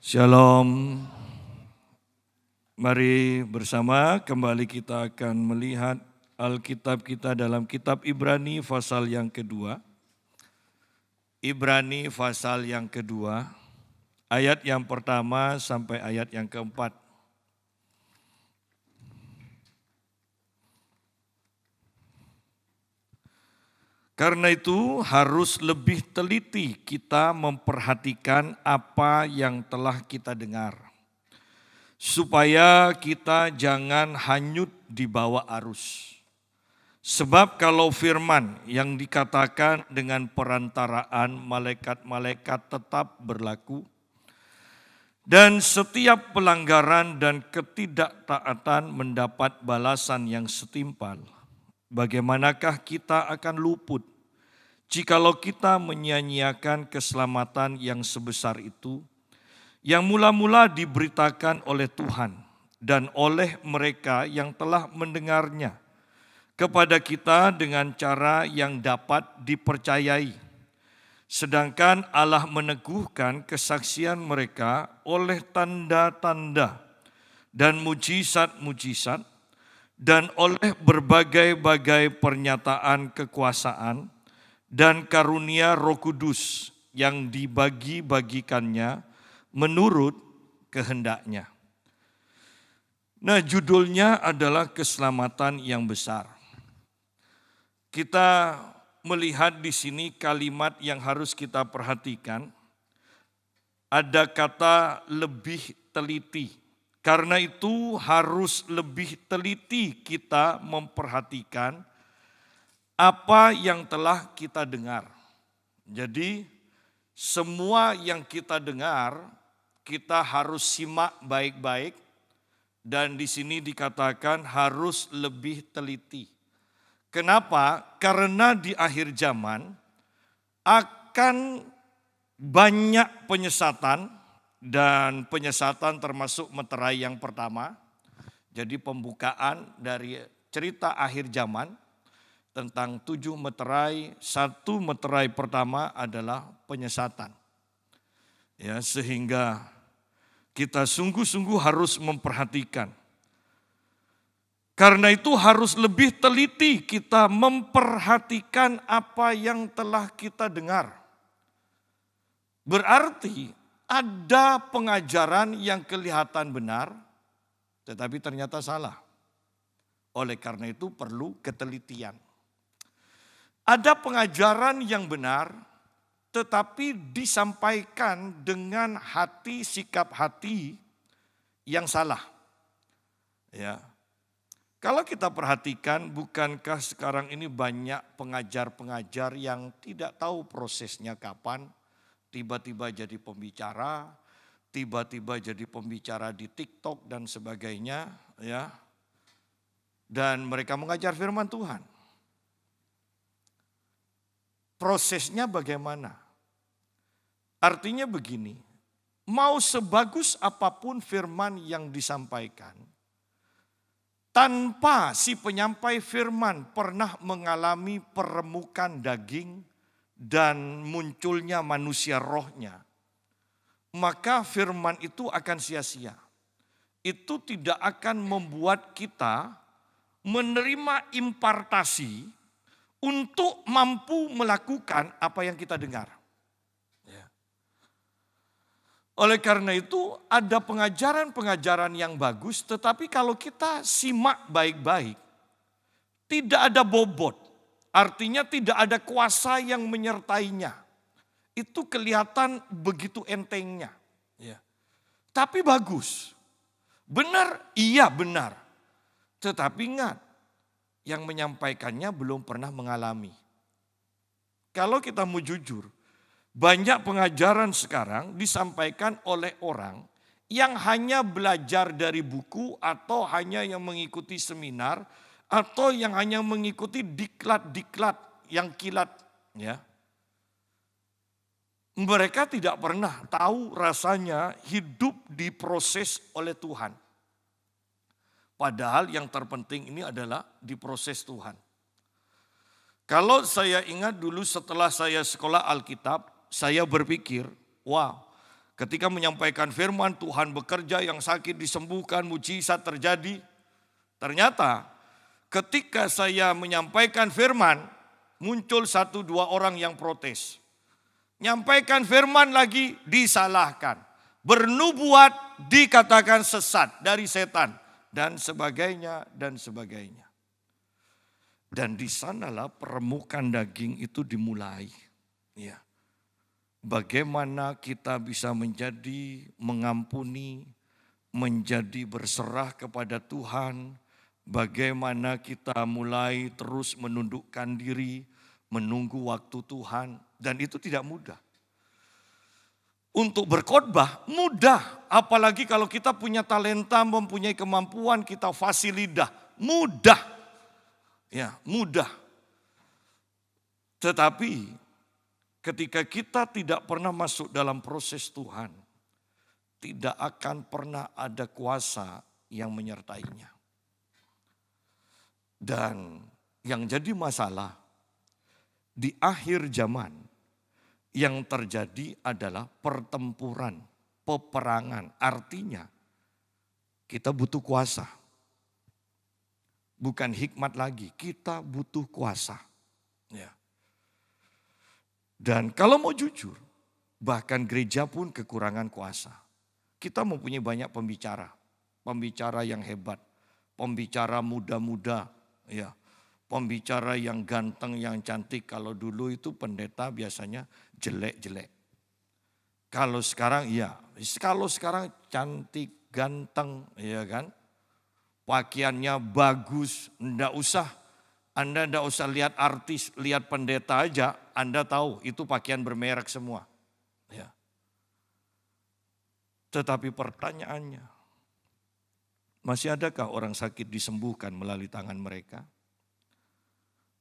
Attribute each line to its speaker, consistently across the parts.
Speaker 1: Shalom, mari bersama kembali kita akan melihat Alkitab kita dalam kitab Ibrani pasal yang kedua. Ibrani pasal yang kedua, ayat yang pertama sampai ayat yang keempat. Karena itu harus lebih teliti kita memperhatikan apa yang telah kita dengar, supaya kita jangan hanyut di bawah arus. Sebab kalau firman yang dikatakan dengan perantaraan malaikat-malaikat tetap berlaku, dan setiap pelanggaran dan ketidaktaatan mendapat balasan yang setimpal, bagaimanakah kita akan luput jikalau kita menyia-nyiakan keselamatan yang sebesar itu, yang mula-mula diberitakan oleh Tuhan dan oleh mereka yang telah mendengarnya kepada kita dengan cara yang dapat dipercayai. Sedangkan Allah meneguhkan kesaksian mereka oleh tanda-tanda dan mujizat-mujizat dan oleh berbagai-bagai pernyataan kekuasaan dan karunia Roh Kudus yang dibagi-bagikannya menurut kehendaknya. Nah, judulnya adalah keselamatan yang besar. Kita melihat di sini kalimat yang harus kita perhatikan. Ada kata lebih teliti. Karena itu harus lebih teliti kita memperhatikan apa yang telah kita dengar. Jadi semua yang kita dengar kita harus simak baik-baik, dan di sini dikatakan harus lebih teliti. Kenapa? Karena di akhir zaman akan banyak penyesatan, dan penyesatan termasuk meterai yang pertama. Jadi pembukaan dari cerita akhir zaman tentang 7 meterai, 1 meterai pertama adalah penyesatan. Ya, sehingga kita sungguh-sungguh harus memperhatikan. Karena itu harus lebih teliti kita memperhatikan apa yang telah kita dengar. Berarti ada pengajaran yang kelihatan benar, tetapi ternyata salah. Oleh karena itu perlu ketelitian. Ada pengajaran yang benar, tetapi disampaikan dengan hati, sikap hati yang salah. Ya. Kalau kita perhatikan, bukankah sekarang ini banyak pengajar-pengajar yang tidak tahu prosesnya kapan, tiba-tiba jadi pembicara, tiba-tiba jadi pembicara di TikTok dan sebagainya, ya. Dan mereka mengajar firman Tuhan. Prosesnya bagaimana? Artinya begini, mau sebagus apapun firman yang disampaikan, tanpa si penyampai firman pernah mengalami peremukan daging dan munculnya manusia rohnya, maka firman itu akan sia-sia. Itu tidak akan membuat kita menerima impartasi untuk mampu melakukan apa yang kita dengar. Oleh karena itu ada pengajaran-pengajaran yang bagus, tetapi kalau kita simak baik-baik, tidak ada bobot. Artinya tidak ada kuasa yang menyertainya. Itu kelihatan begitu entengnya. Ya. Tapi bagus. Benar, iya benar. Tetapi ingat, yang menyampaikannya belum pernah mengalami. Kalau kita mau jujur, banyak pengajaran sekarang disampaikan oleh orang yang hanya belajar dari buku, atau hanya yang mengikuti seminar, atau yang hanya mengikuti diklat-diklat yang kilat. Ya. Mereka tidak pernah tahu rasanya hidup diproses oleh Tuhan. Padahal yang terpenting ini adalah diproses Tuhan. Kalau saya ingat dulu setelah saya sekolah Alkitab, saya berpikir, wow, Ketika menyampaikan firman, Tuhan bekerja, yang sakit disembuhkan, mujizat terjadi. Ternyata ketika saya menyampaikan firman, muncul 1-2 orang yang protes. Nyampaikan firman lagi disalahkan. Bernubuat dikatakan sesat dari setan. Dan sebagainya, dan sebagainya. Dan di sanalah peremukan daging itu dimulai. Ya. Bagaimana kita bisa menjadi mengampuni, menjadi berserah kepada Tuhan. Bagaimana kita mulai terus menundukkan diri, menunggu waktu Tuhan. Dan itu tidak mudah. Untuk berkhotbah mudah, apalagi kalau kita punya talenta, mempunyai kemampuan, kita fasih lidah. Mudah, ya mudah. Tetapi ketika kita tidak pernah masuk dalam proses Tuhan, tidak akan pernah ada kuasa yang menyertainya. Dan yang jadi masalah, di akhir zaman yang terjadi adalah pertempuran, peperangan. Artinya kita butuh kuasa. Bukan hikmat lagi, kita butuh kuasa. Ya. Dan kalau mau jujur, bahkan gereja pun kekurangan kuasa. Kita mempunyai banyak pembicara, pembicara yang hebat, pembicara muda-muda, ya, pembicara yang ganteng, yang cantik. Kalau dulu itu pendeta biasanya jelek-jelek. Kalau sekarang cantik, ganteng, ya kan? Pakaiannya bagus, Anda enggak usah lihat artis, lihat pendeta aja, Anda tahu itu pakaian bermerek semua. Ya. Tetapi pertanyaannya, masih adakah orang sakit disembuhkan melalui tangan mereka?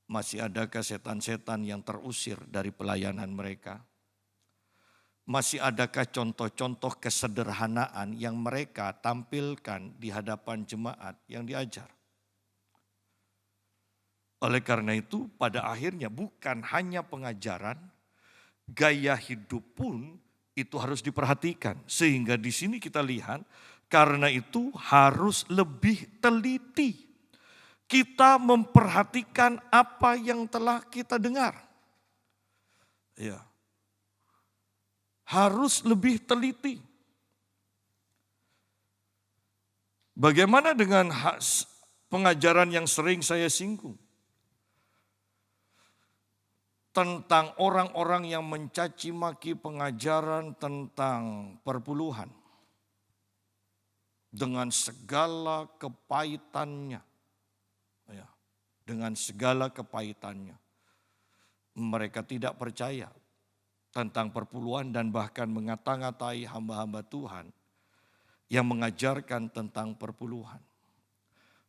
Speaker 1: Masih adakah setan-setan yang terusir dari pelayanan mereka? Masih adakah contoh-contoh kesederhanaan yang mereka tampilkan di hadapan jemaat yang diajar? Oleh karena itu pada akhirnya bukan hanya pengajaran, gaya hidup pun itu harus diperhatikan. Sehingga di sini kita lihat karena itu harus lebih teliti. Kita memperhatikan apa yang telah kita dengar. Ya. Harus lebih teliti. Bagaimana dengan pengajaran yang sering saya singgung? Tentang orang-orang yang mencaci maki pengajaran tentang perpuluhan. Dengan segala kepahitannya. Ya, dengan segala kepahitannya. Mereka tidak percaya tentang perpuluhan dan bahkan mengata-ngatai hamba-hamba Tuhan yang mengajarkan tentang perpuluhan.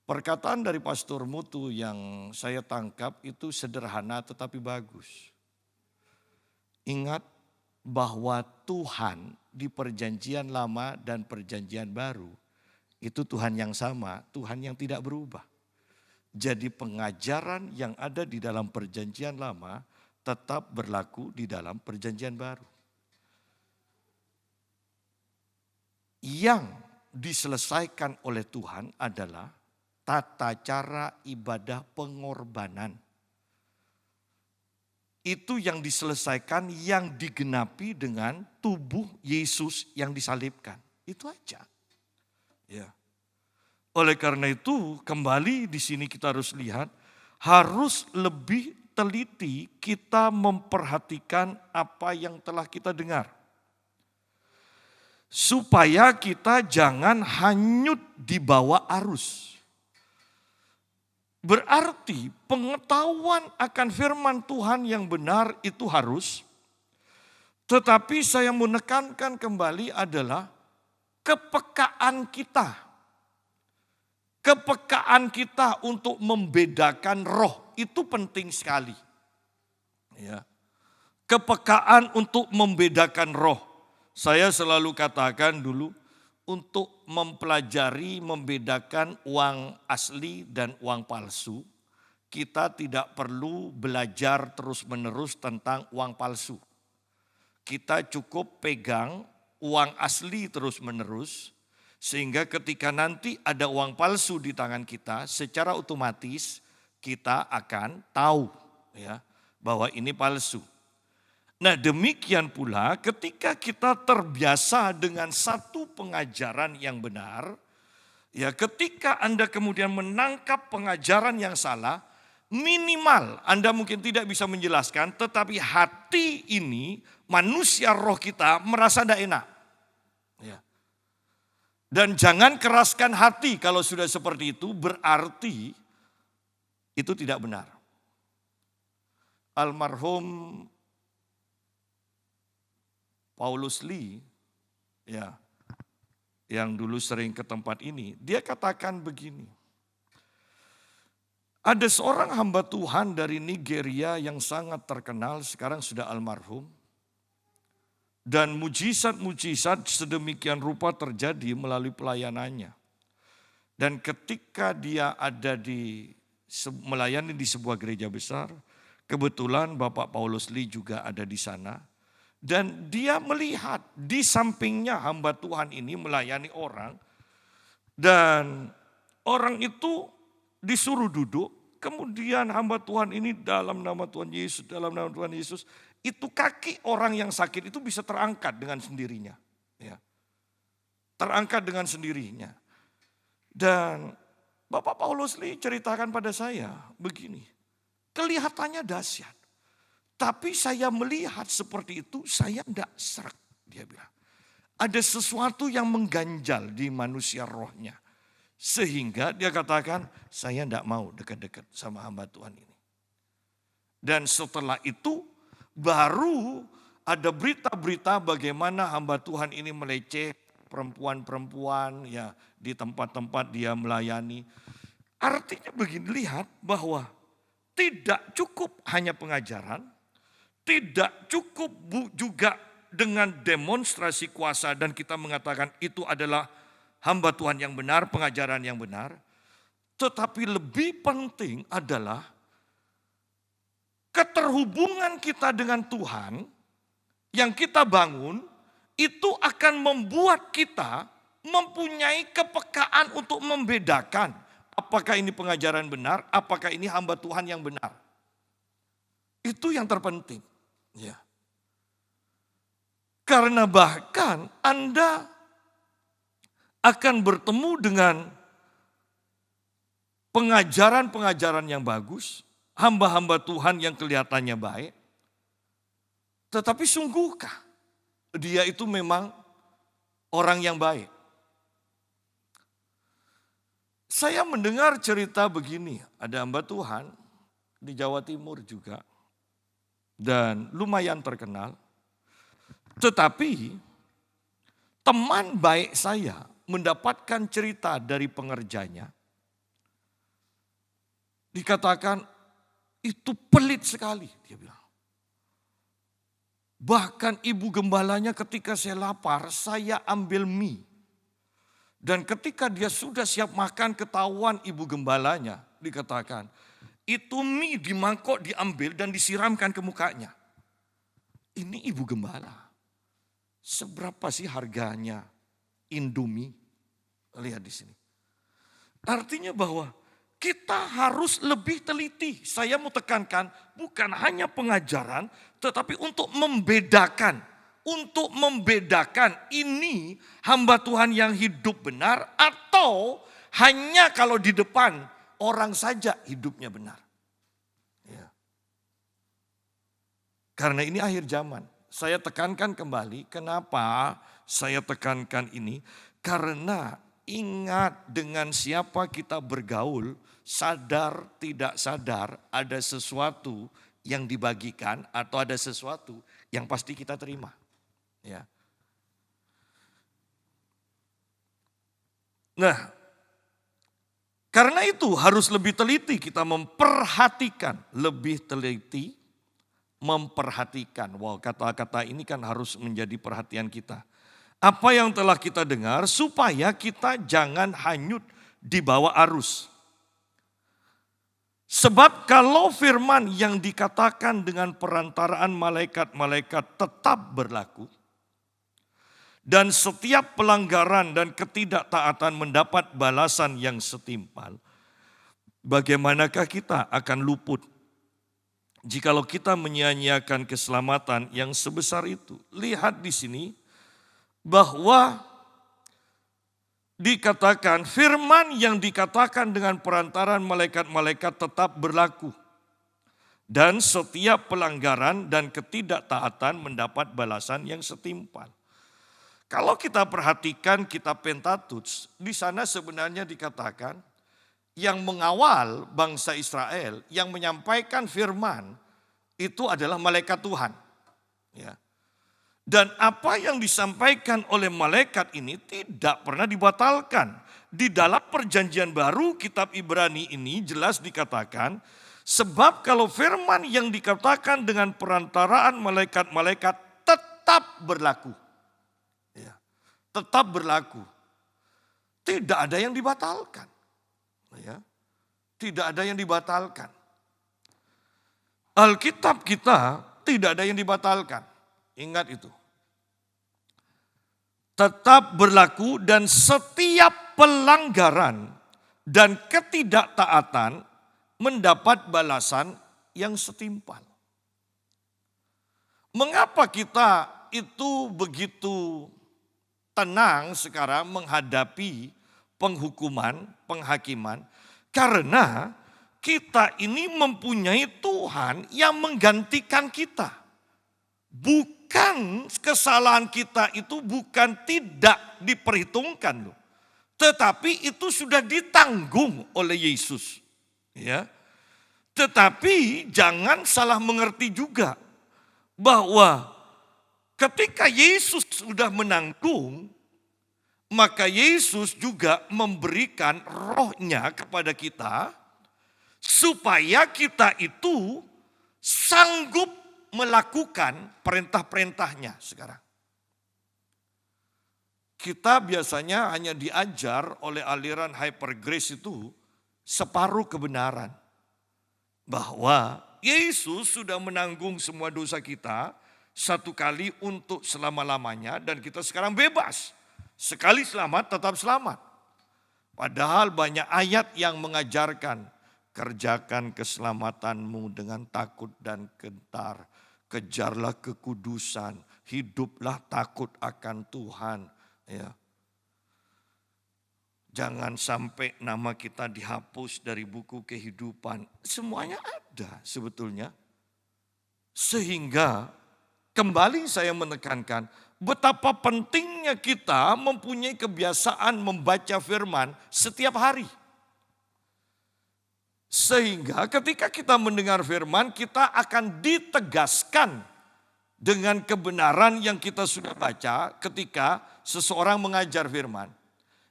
Speaker 1: Perkataan dari Pastor Mutu yang saya tangkap itu sederhana tetapi bagus. Ingat bahwa Tuhan di perjanjian lama dan perjanjian baru itu Tuhan yang sama, Tuhan yang tidak berubah. Jadi pengajaran yang ada di dalam perjanjian lama tetap berlaku di dalam perjanjian baru. Yang diselesaikan oleh Tuhan adalah tata cara ibadah pengorbanan. Itu yang diselesaikan, yang digenapi dengan tubuh Yesus yang disalibkan. Itu aja. Ya. Oleh karena itu kembali di sini kita harus lihat, harus lebih teliti kita memperhatikan apa yang telah kita dengar. Supaya kita jangan hanyut di bawah arus. Berarti pengetahuan akan firman Tuhan yang benar itu harus. Tetapi saya menekankan kembali adalah kepekaan kita. Kepekaan kita untuk membedakan roh itu penting sekali. Ya. Kepekaan untuk membedakan roh. Saya selalu katakan dulu untuk mempelajari membedakan uang asli dan uang palsu, kita tidak perlu belajar terus-menerus tentang uang palsu. Kita cukup pegang uang asli terus-menerus, sehingga ketika nanti ada uang palsu di tangan kita, secara otomatis kita akan tahu ya bahwa ini palsu. Nah, demikian pula ketika kita terbiasa dengan satu pengajaran yang benar, ya ketika Anda kemudian menangkap pengajaran yang salah, minimal Anda mungkin tidak bisa menjelaskan, tetapi hati ini, manusia roh kita merasa tidak enak. Ya. Dan jangan keraskan hati kalau sudah seperti itu, berarti itu tidak benar. Almarhum Paulus Lee, ya, yang dulu sering ke tempat ini, dia katakan begini. Ada seorang hamba Tuhan dari Nigeria yang sangat terkenal, sekarang sudah almarhum. Dan mujizat-mujizat sedemikian rupa terjadi melalui pelayanannya. Dan ketika dia ada melayani di sebuah gereja besar, kebetulan Bapak Paulus Lee juga ada di sana. Dan dia melihat di sampingnya hamba Tuhan ini melayani orang. Dan orang itu disuruh duduk. Kemudian hamba Tuhan ini dalam nama Tuhan Yesus, dalam nama Tuhan Yesus. Itu kaki orang yang sakit itu bisa terangkat dengan sendirinya. Ya. Terangkat dengan sendirinya. Dan Bapak Paulus Lee ceritakan pada saya begini. Kelihatannya dahsyat. Tapi saya melihat seperti itu, saya tidak serak, dia bilang. Ada sesuatu yang mengganjal di manusia rohnya. Sehingga dia katakan, saya tidak mau dekat-dekat sama hamba Tuhan ini. Dan setelah itu, baru ada berita-berita bagaimana hamba Tuhan ini meleceh perempuan-perempuan ya di tempat-tempat dia melayani. Artinya begini, lihat bahwa tidak cukup hanya pengajaran, tidak cukup juga dengan demonstrasi kuasa dan kita mengatakan itu adalah hamba Tuhan yang benar, pengajaran yang benar. Tetapi lebih penting adalah keterhubungan kita dengan Tuhan yang kita bangun itu akan membuat kita mempunyai kepekaan untuk membedakan apakah ini pengajaran benar, apakah ini hamba Tuhan yang benar. Itu yang terpenting. Ya. Karena bahkan Anda akan bertemu dengan pengajaran-pengajaran yang bagus, hamba-hamba Tuhan yang kelihatannya baik. Tetapi sungguhkah dia itu memang orang yang baik? Saya mendengar cerita begini, ada hamba Tuhan di Jawa Timur juga. Dan lumayan terkenal. Tetapi teman baik saya mendapatkan cerita dari pengerjanya. Dikatakan itu pelit sekali, dia bilang. Bahkan ibu gembalanya ketika saya lapar, saya ambil mie. Dan ketika dia sudah siap makan, ketahuan ibu gembalanya, dikatakan, itu mie di mangkok diambil dan disiramkan ke mukanya. Ini ibu gembala. Seberapa sih harganya Indomie? Lihat di sini. Artinya bahwa kita harus lebih teliti. Saya mau tekankan bukan hanya pengajaran, tetapi untuk membedakan. Untuk membedakan ini hamba Tuhan yang hidup benar atau hanya kalau di depan orang saja hidupnya benar. Ya. Karena ini akhir zaman. Saya tekankan kembali, kenapa saya tekankan ini? Karena ingat dengan siapa kita bergaul, sadar tidak sadar ada sesuatu yang dibagikan atau ada sesuatu yang pasti kita terima. Ya. Nah, karena itu harus lebih teliti kita memperhatikan, lebih teliti memperhatikan. Wow, kata-kata ini kan harus menjadi perhatian kita. Apa yang telah kita dengar supaya kita jangan hanyut di bawah arus. Sebab kalau firman yang dikatakan dengan perantaraan malaikat-malaikat tetap berlaku, dan setiap pelanggaran dan ketidaktaatan mendapat balasan yang setimpal, bagaimanakah kita akan luput jikalau kita menyia-nyiakan keselamatan yang sebesar itu? Lihat di sini bahwa dikatakan firman yang dikatakan dengan perantaran malaikat-malaikat tetap berlaku. Dan setiap pelanggaran dan ketidaktaatan mendapat balasan yang setimpal. Kalau kita perhatikan kitab Pentateuch, di sana sebenarnya dikatakan yang mengawal bangsa Israel, yang menyampaikan firman itu adalah malaikat Tuhan. Ya. Dan apa yang disampaikan oleh malaikat ini tidak pernah dibatalkan. Di dalam perjanjian baru kitab Ibrani ini jelas dikatakan, sebab kalau firman yang dikatakan dengan perantaraan malaikat-malaikat tetap berlaku. Ya, tetap berlaku. Tidak ada yang dibatalkan. Ya, tidak ada yang dibatalkan. Alkitab kita tidak ada yang dibatalkan. Ingat itu. Tetap berlaku dan setiap pelanggaran dan ketidaktaatan mendapat balasan yang setimpal. Mengapa kita itu begitu tenang sekarang menghadapi penghukuman, penghakiman? Karena kita ini mempunyai Tuhan yang menggantikan kita. Bukan kesalahan kita itu bukan tidak diperhitungkan loh. Tetapi itu sudah ditanggung oleh Yesus. Ya. Tetapi jangan salah mengerti juga bahwa ketika Yesus sudah menanggung, maka Yesus juga memberikan rohnya kepada kita supaya kita itu sanggup melakukan perintah-perintahnya sekarang. Kita biasanya hanya diajar oleh aliran hyper grace itu separuh kebenaran. Bahwa Yesus sudah menanggung semua dosa kita satu kali untuk selama-lamanya dan kita sekarang bebas. Sekali selamat tetap selamat. Padahal banyak ayat yang mengajarkan kerjakan keselamatanmu dengan takut dan gentar. Kejarlah kekudusan, hiduplah takut akan Tuhan. Ya. Jangan sampai nama kita dihapus dari buku kehidupan. Semuanya ada sebetulnya. Sehingga kembali saya menekankan betapa pentingnya kita mempunyai kebiasaan membaca firman setiap hari. Sehingga ketika kita mendengar firman kita akan ditegaskan dengan kebenaran yang kita sudah baca ketika seseorang mengajar firman.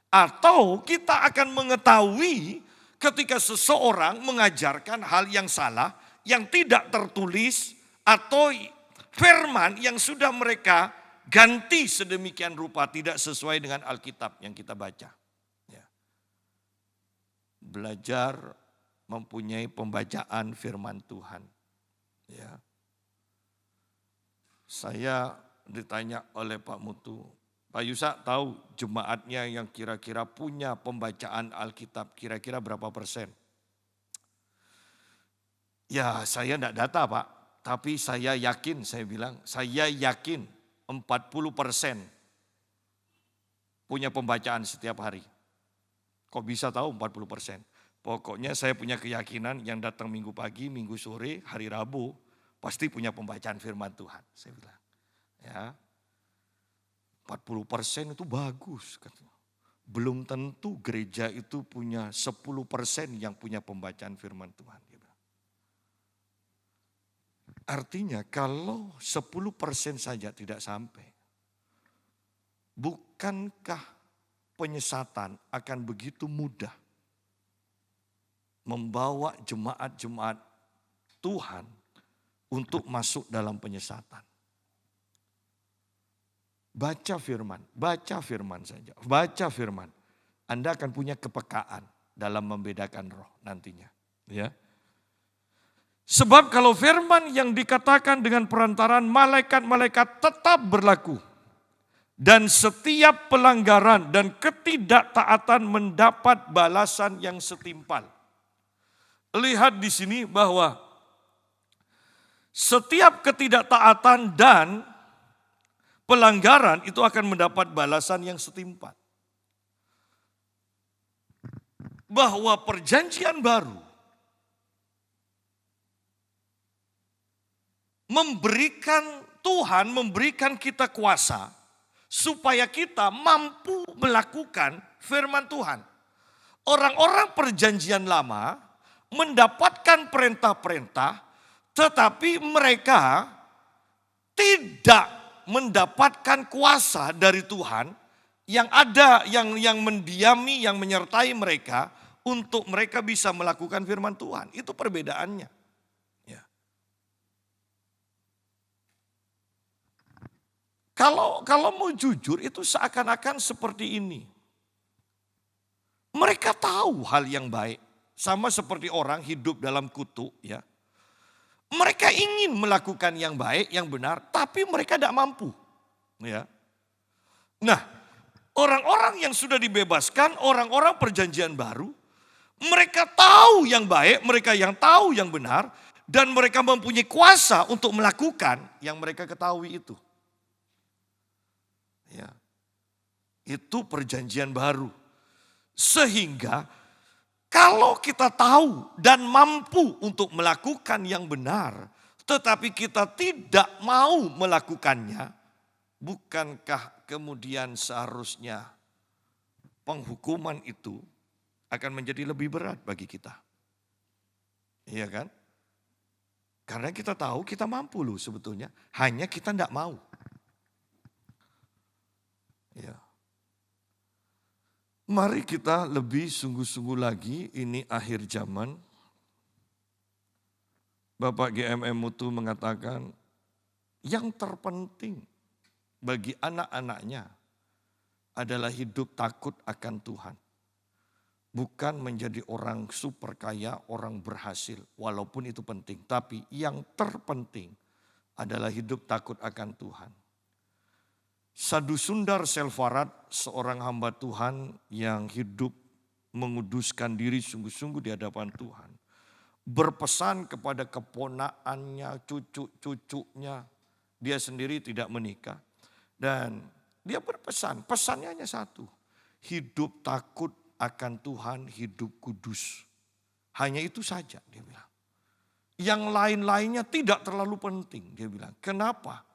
Speaker 1: Atau kita akan mengetahui ketika seseorang mengajarkan hal yang salah, yang tidak tertulis, atau firman yang sudah mereka ganti sedemikian rupa tidak sesuai dengan Alkitab yang kita baca. Ya. Belajar mempunyai pembacaan firman Tuhan. Ya. Saya ditanya oleh Pak Mutu, Pak Yusak tahu jemaatnya yang kira-kira punya pembacaan Alkitab kira-kira berapa persen? Ya saya tidak data Pak, tapi saya yakin, saya bilang, saya yakin 40% punya pembacaan setiap hari. Kok bisa tahu 40%? Pokoknya saya punya keyakinan yang datang minggu pagi, minggu sore, hari Rabu, pasti punya pembacaan firman Tuhan, saya bilang. Ya. 40% itu bagus. Belum tentu gereja itu punya 10% yang punya pembacaan firman Tuhan. Artinya kalau 10% saja tidak sampai, bukankah penyesatan akan begitu mudah membawa jemaat-jemaat Tuhan untuk masuk dalam penyesatan? Baca firman saja, baca firman. Anda akan punya kepekaan dalam membedakan roh nantinya. Ya. Sebab kalau firman yang dikatakan dengan perantaran malaikat-malaikat tetap berlaku. Dan setiap pelanggaran dan ketidaktaatan mendapat balasan yang setimpal. Lihat di sini bahwa setiap ketidaktaatan dan pelanggaran itu akan mendapat balasan yang setimpal. Bahwa perjanjian baru Tuhan memberikan kita kuasa supaya kita mampu melakukan firman Tuhan. Orang-orang perjanjian lama mendapatkan perintah-perintah, tetapi mereka tidak mendapatkan kuasa dari Tuhan yang ada, yang mendiami, yang menyertai mereka untuk mereka bisa melakukan firman Tuhan. Itu perbedaannya. Ya. Kalau mau jujur itu seakan-akan seperti ini. Mereka tahu hal yang baik. Sama seperti orang hidup dalam kutuk, ya. Mereka ingin melakukan yang baik, yang benar, tapi mereka tidak mampu. Ya. Nah, orang-orang yang sudah dibebaskan, orang-orang perjanjian baru, mereka tahu yang baik, mereka yang tahu yang benar, dan mereka mempunyai kuasa untuk melakukan yang mereka ketahui itu. Ya. Itu perjanjian baru. Sehingga kalau kita tahu dan mampu untuk melakukan yang benar, tetapi kita tidak mau melakukannya, bukankah kemudian seharusnya penghukuman itu akan menjadi lebih berat bagi kita? Iya kan? Karena kita tahu kita mampu loh sebetulnya, hanya kita tidak mau. Ya. Mari kita lebih sungguh-sungguh lagi, ini akhir zaman. Bapak GMM Mutu mengatakan, yang terpenting bagi anak-anaknya adalah hidup takut akan Tuhan. Bukan menjadi orang super kaya, orang berhasil, walaupun itu penting. Tapi yang terpenting adalah hidup takut akan Tuhan. Sadhu Sundar Selvarat, seorang hamba Tuhan yang hidup menguduskan diri sungguh-sungguh di hadapan Tuhan, berpesan kepada keponakannya, cucu-cucunya, dia sendiri tidak menikah. Dan dia berpesan, pesannya hanya satu, hidup takut akan Tuhan, hidup kudus. Hanya itu saja dia bilang. Yang lain-lainnya tidak terlalu penting, dia bilang. Kenapa?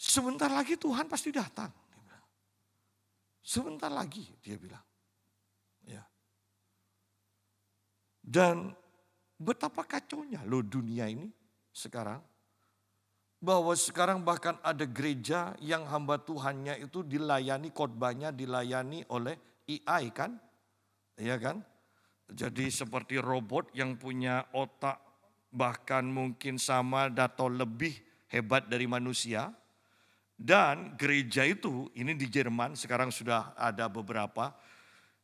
Speaker 1: Sebentar lagi Tuhan pasti datang. Dia bilang. Sebentar lagi dia bilang. Ya. Dan betapa kacaunya loh dunia ini sekarang. Bahwa sekarang bahkan ada gereja yang hamba Tuhannya itu dilayani, khotbahnya dilayani oleh AI kan. Iya kan? Jadi seperti robot yang punya otak bahkan mungkin sama atau lebih hebat dari manusia. Dan gereja itu, ini di Jerman sekarang sudah ada beberapa.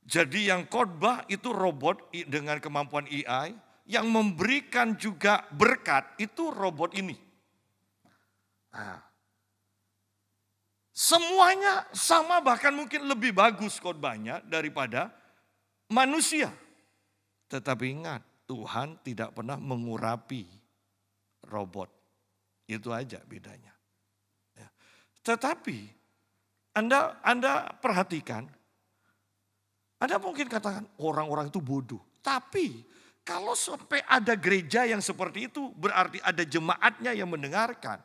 Speaker 1: Jadi yang khotbah itu robot dengan kemampuan AI. Yang memberikan juga berkat itu robot ini. Nah, semuanya sama bahkan mungkin lebih bagus khotbahnya daripada manusia. Tetapi ingat, Tuhan tidak pernah mengurapi robot. Itu aja bedanya. Tetapi Anda perhatikan, Anda mungkin katakan orang-orang itu bodoh. Tapi kalau sampai ada gereja yang seperti itu, berarti ada jemaatnya yang mendengarkan.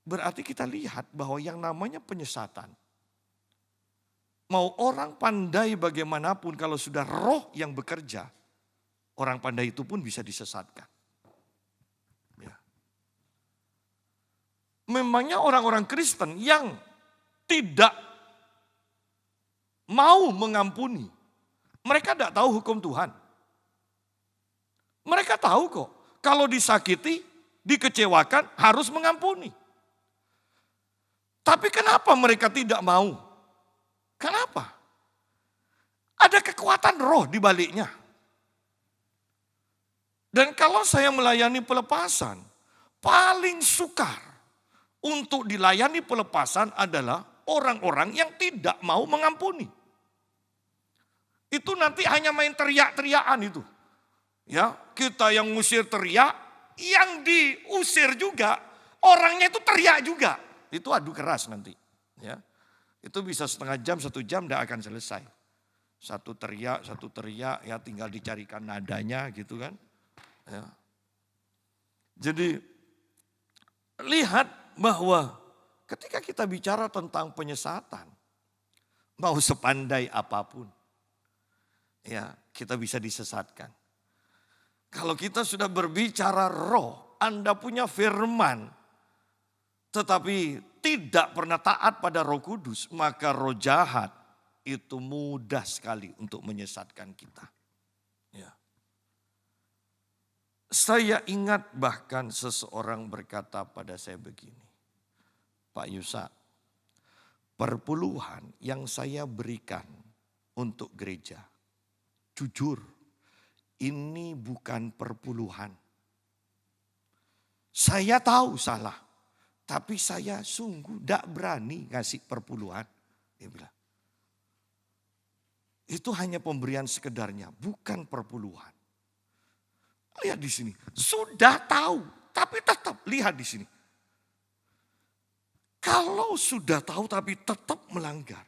Speaker 1: Berarti kita lihat bahwa yang namanya penyesatan, mau orang pandai bagaimanapun kalau sudah roh yang bekerja, orang pandai itu pun bisa disesatkan. Memangnya orang-orang Kristen yang tidak mau mengampuni, mereka tidak tahu hukum Tuhan. Mereka tahu kok, kalau disakiti, dikecewakan harus mengampuni. Tapi kenapa mereka tidak mau? Kenapa? Ada kekuatan roh di baliknya. Dan kalau saya melayani pelepasan, paling sukar untuk dilayani pelepasan adalah orang-orang yang tidak mau mengampuni. Itu nanti hanya main teriak-teriakan itu. Ya, kita yang ngusir teriak, yang diusir juga, orangnya itu teriak juga. Itu adu keras nanti. Ya, itu bisa setengah jam, 1 jam tidak akan selesai. Satu teriak, ya tinggal dicarikan nadanya gitu kan. Ya. Jadi lihat bahwa ketika kita bicara tentang penyesatan, mau sepandai apapun, ya kita bisa disesatkan. Kalau kita sudah berbicara roh, Anda punya firman, tetapi tidak pernah taat pada Roh Kudus, maka roh jahat itu mudah sekali untuk menyesatkan kita. Ya. Saya ingat bahkan seseorang berkata pada saya begini, Pak Yusa, perpuluhan yang saya berikan untuk gereja, jujur, ini bukan perpuluhan. Saya tahu salah, tapi saya sungguh tidak berani ngasih perpuluhan. Dia bilang, itu hanya pemberian sekedarnya, bukan perpuluhan. Lihat di sini, sudah tahu, tapi tetap lihat di sini. Kalau sudah tahu tapi tetap melanggar.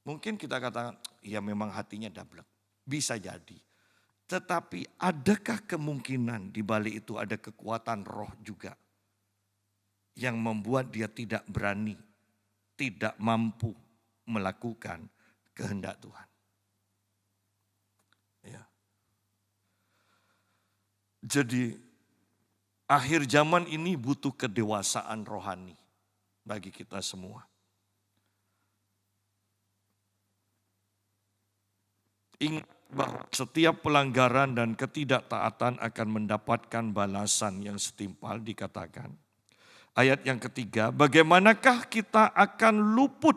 Speaker 1: Mungkin kita katakan, ya memang hatinya dablek. Bisa jadi. Tetapi adakah kemungkinan di balik itu ada kekuatan roh juga. Yang membuat dia tidak berani, tidak mampu melakukan kehendak Tuhan. Ya. Jadi akhir zaman ini butuh kedewasaan rohani bagi kita semua. Ingat bahwa setiap pelanggaran dan ketidaktaatan akan mendapatkan balasan yang setimpal, dikatakan. Ayat yang ketiga, bagaimanakah kita akan luput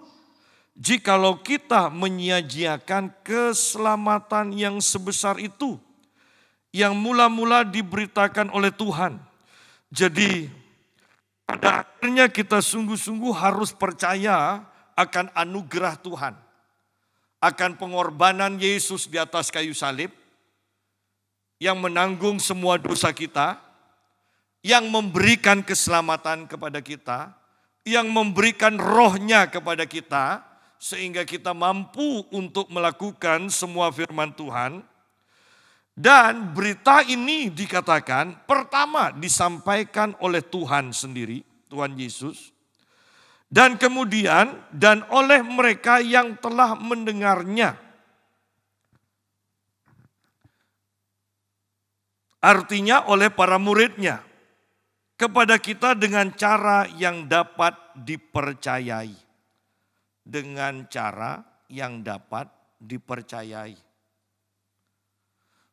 Speaker 1: jikalau kita menyia-nyiakan keselamatan yang sebesar itu yang mula-mula diberitakan oleh Tuhan. Jadi pada akhirnya kita sungguh-sungguh harus percaya akan anugerah Tuhan. Akan pengorbanan Yesus di atas kayu salib. Yang menanggung semua dosa kita. Yang memberikan keselamatan kepada kita. Yang memberikan rohnya kepada kita. Sehingga kita mampu untuk melakukan semua firman Tuhan. Dan berita ini dikatakan pertama disampaikan oleh Tuhan sendiri, Tuhan Yesus. Dan kemudian dan oleh mereka yang telah mendengarnya. Artinya oleh para muridnya. Kepada kita dengan cara yang dapat dipercayai. Dengan cara yang dapat dipercayai.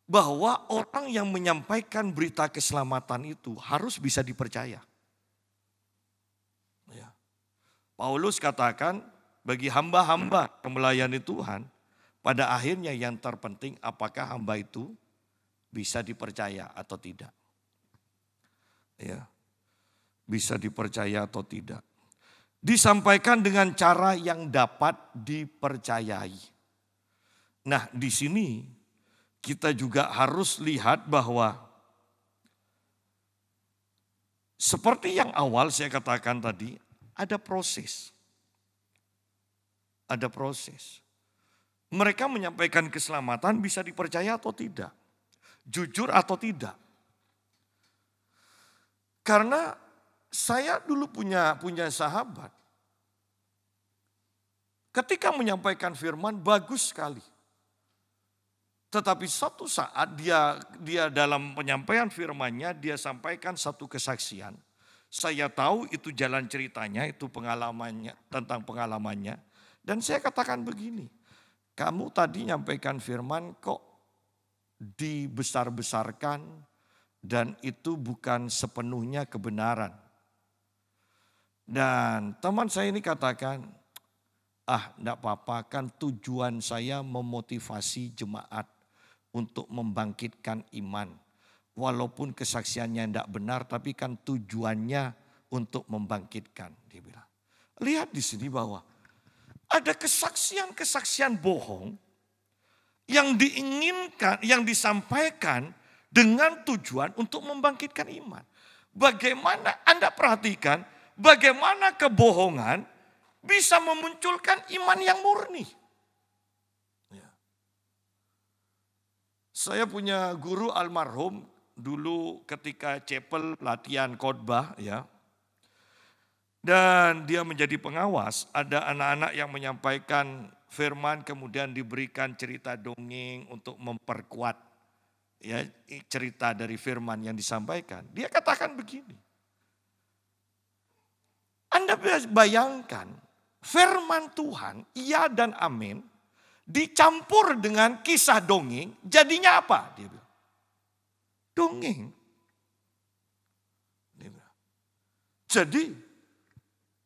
Speaker 1: Bahwa orang yang menyampaikan berita keselamatan itu harus bisa dipercaya. Ya. Paulus katakan bagi hamba-hamba yang melayani Tuhan, pada akhirnya yang terpenting apakah hamba itu bisa dipercaya atau tidak. Ya. Bisa dipercaya atau tidak. Disampaikan dengan cara yang dapat dipercayai. Nah, di sini kita juga harus lihat bahwa seperti yang awal saya katakan tadi, ada proses. Ada proses. Mereka menyampaikan keselamatan bisa dipercaya atau tidak. Jujur atau tidak. Karena saya dulu punya sahabat. Ketika menyampaikan firman bagus sekali. Tetapi suatu saat dia dalam penyampaian firman-Nya dia sampaikan satu kesaksian. Saya tahu itu jalan ceritanya, itu pengalamannya, tentang pengalamannya. Dan saya katakan begini, kamu tadi nyampaikan firman kok dibesar-besarkan dan itu bukan sepenuhnya kebenaran. Dan teman saya ini katakan, enggak apa-apa, kan tujuan saya memotivasi jemaat untuk membangkitkan iman, walaupun kesaksiannya tidak benar, tapi kan tujuannya untuk membangkitkan. Dia bilang. Lihat di sini bahwa ada kesaksian-kesaksian bohong yang diinginkan, yang disampaikan dengan tujuan untuk membangkitkan iman. Bagaimana Anda perhatikan, bagaimana kebohongan bisa memunculkan iman yang murni. Ya. Saya punya guru almarhum dulu ketika chapel latihan khotbah ya. Dan dia menjadi pengawas, ada anak-anak yang menyampaikan firman kemudian diberikan cerita dongeng untuk memperkuat ya cerita dari firman yang disampaikan. Dia katakan begini. Anda bayangkan firman Tuhan, iya dan amin, dicampur dengan kisah dongeng, jadinya apa? Dia bilang, dongeng. Dia bilang. Jadi,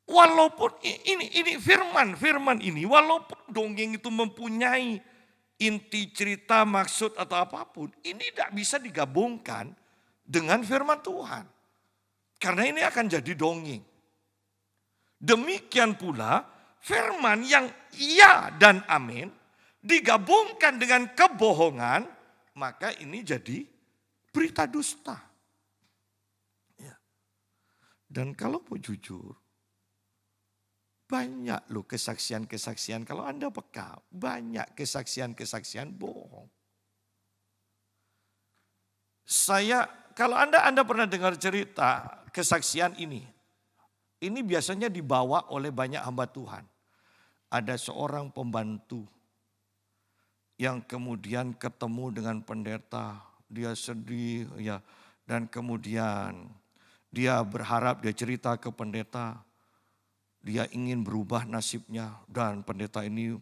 Speaker 1: walaupun ini firman ini, walaupun dongeng itu mempunyai inti cerita, maksud atau apapun, ini tidak bisa digabungkan dengan firman Tuhan. Karena ini akan jadi dongeng. Demikian pula firman yang iya dan amin digabungkan dengan kebohongan, maka ini jadi berita dusta. Ya. Dan kalau mau jujur, banyak loh kesaksian-kesaksian, kalau Anda peka, banyak kesaksian-kesaksian bohong. Kalau Anda pernah dengar cerita kesaksian ini biasanya dibawa oleh banyak hamba Tuhan. Ada seorang pembantu yang kemudian ketemu dengan pendeta, dia sedih ya, dan kemudian dia berharap, dia cerita ke pendeta, dia ingin berubah nasibnya, dan pendeta ini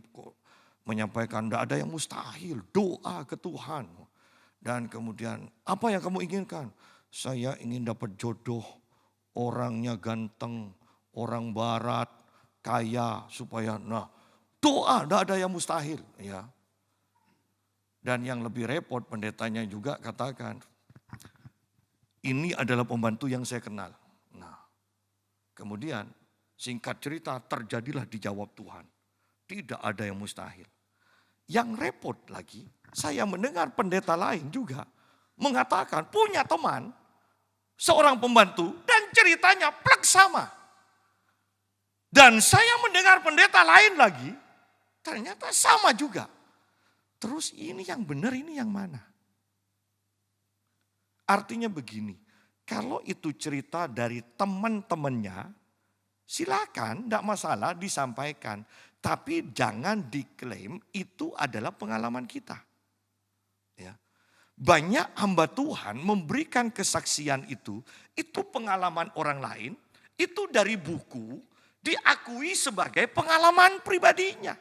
Speaker 1: menyampaikan tidak ada yang mustahil, doa ke Tuhan. Dan kemudian apa yang kamu inginkan? Saya ingin dapat jodoh, orangnya ganteng, orang barat, kaya, supaya doa tidak ada yang mustahil. Ya. Dan yang lebih repot pendetanya juga katakan, ini adalah pembantu yang saya kenal. Nah, kemudian singkat cerita terjadilah dijawab Tuhan. Tidak ada yang mustahil. Yang repot lagi, saya mendengar pendeta lain juga mengatakan punya teman, seorang pembantu dan ceritanya plek sama. Dan saya mendengar pendeta lain lagi, ternyata sama juga. Terus ini yang benar, ini yang mana? Artinya begini, kalau itu cerita dari teman-temannya, silakan, tidak masalah disampaikan. Tapi jangan diklaim itu adalah pengalaman kita. Ya. Banyak hamba Tuhan memberikan kesaksian itu pengalaman orang lain, itu dari buku, diakui sebagai pengalaman pribadinya.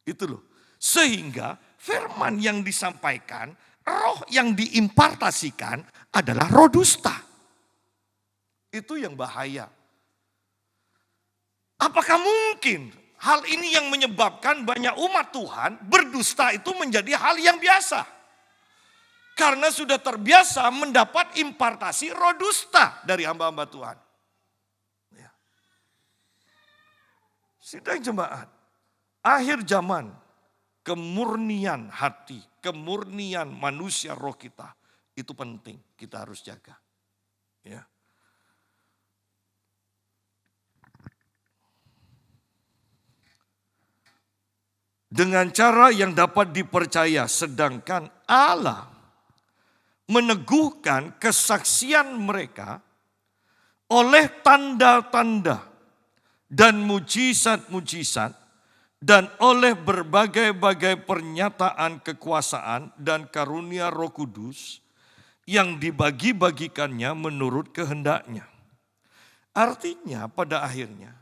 Speaker 1: Itu loh. Sehingga firman yang disampaikan, roh yang diimpartasikan adalah roh dusta. Itu yang bahaya. Apakah mungkin hal ini yang menyebabkan banyak umat Tuhan berdusta itu menjadi hal yang biasa? Karena sudah terbiasa mendapat impartasi roh dusta dari hamba-hamba Tuhan. Ya. Sidang jemaat, akhir zaman, kemurnian hati, kemurnian manusia roh kita, itu penting, kita harus jaga. Ya. Dengan cara yang dapat dipercaya, sedangkan Allah meneguhkan kesaksian mereka oleh tanda-tanda dan mujizat-mujizat dan oleh berbagai-bagai pernyataan kekuasaan dan karunia Roh Kudus yang dibagi-bagikannya menurut kehendaknya. Artinya pada akhirnya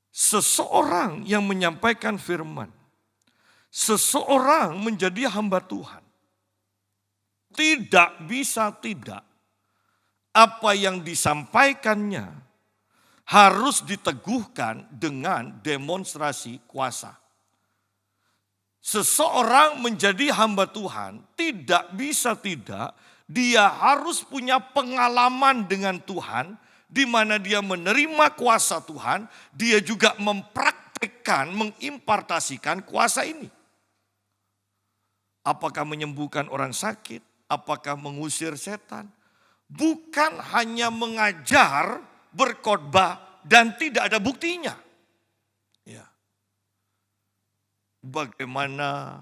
Speaker 1: seseorang yang menyampaikan firman, seseorang menjadi hamba Tuhan, tidak bisa tidak apa yang disampaikannya harus diteguhkan dengan demonstrasi kuasa. Seseorang menjadi hamba Tuhan tidak bisa tidak, dia harus punya pengalaman dengan Tuhan, di mana dia menerima kuasa Tuhan, dia juga mempraktekkan, mengimpartasikan kuasa ini. Apakah menyembuhkan orang sakit, apakah mengusir setan. Bukan hanya mengajar, berkhotbah, dan tidak ada buktinya. Ya. Bagaimana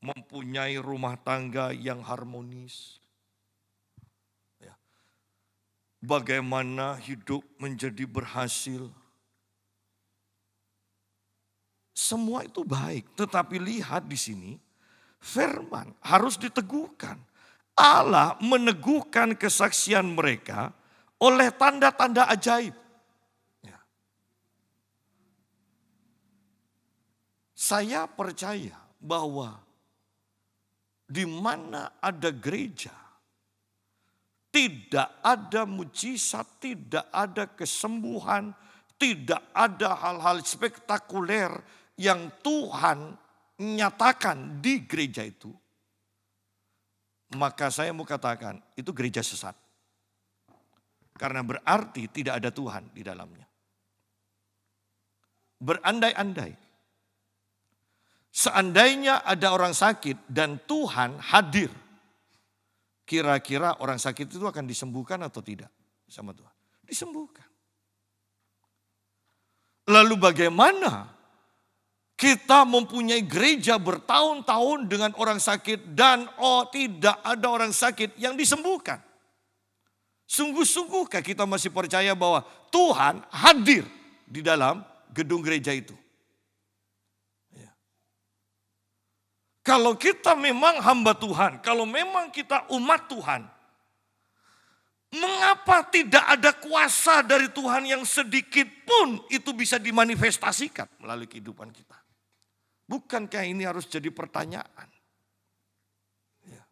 Speaker 1: mempunyai rumah tangga yang harmonis. Ya. Bagaimana hidup menjadi berhasil. Semua itu baik, tetapi lihat di sini, firman harus diteguhkan. Allah meneguhkan kesaksian mereka oleh tanda-tanda ajaib. Ya. Saya percaya bahwa di mana ada gereja, tidak ada mujizat, tidak ada kesembuhan, tidak ada hal-hal spektakuler yang Tuhan nyatakan di gereja itu, maka saya mau katakan itu gereja sesat. Karena berarti tidak ada Tuhan di dalamnya. Berandai-andai seandainya ada orang sakit dan Tuhan hadir, kira-kira orang sakit itu akan disembuhkan atau tidak sama Tuhan? Disembuhkan. Lalu bagaimana kita mempunyai gereja bertahun-tahun dengan orang sakit dan tidak ada orang sakit yang disembuhkan? Sungguh-sungguhkah kita masih percaya bahwa Tuhan hadir di dalam gedung gereja itu? Kalau kita memang hamba Tuhan, kalau memang kita umat Tuhan, mengapa tidak ada kuasa dari Tuhan yang sedikit pun itu bisa dimanifestasikan melalui kehidupan kita? Bukankah ini harus jadi pertanyaan? Ya.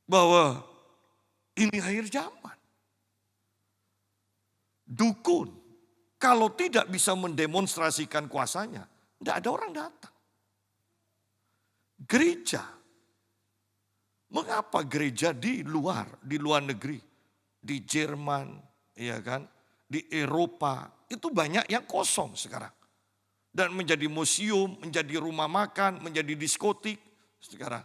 Speaker 1: Bahwa ini akhir zaman. Dukun, kalau tidak bisa mendemonstrasikan kuasanya, tidak ada orang datang. Gereja, mengapa gereja di luar negeri, di Jerman, ya kan, di Eropa itu banyak yang kosong sekarang dan menjadi museum, menjadi rumah makan, menjadi diskotik sekarang.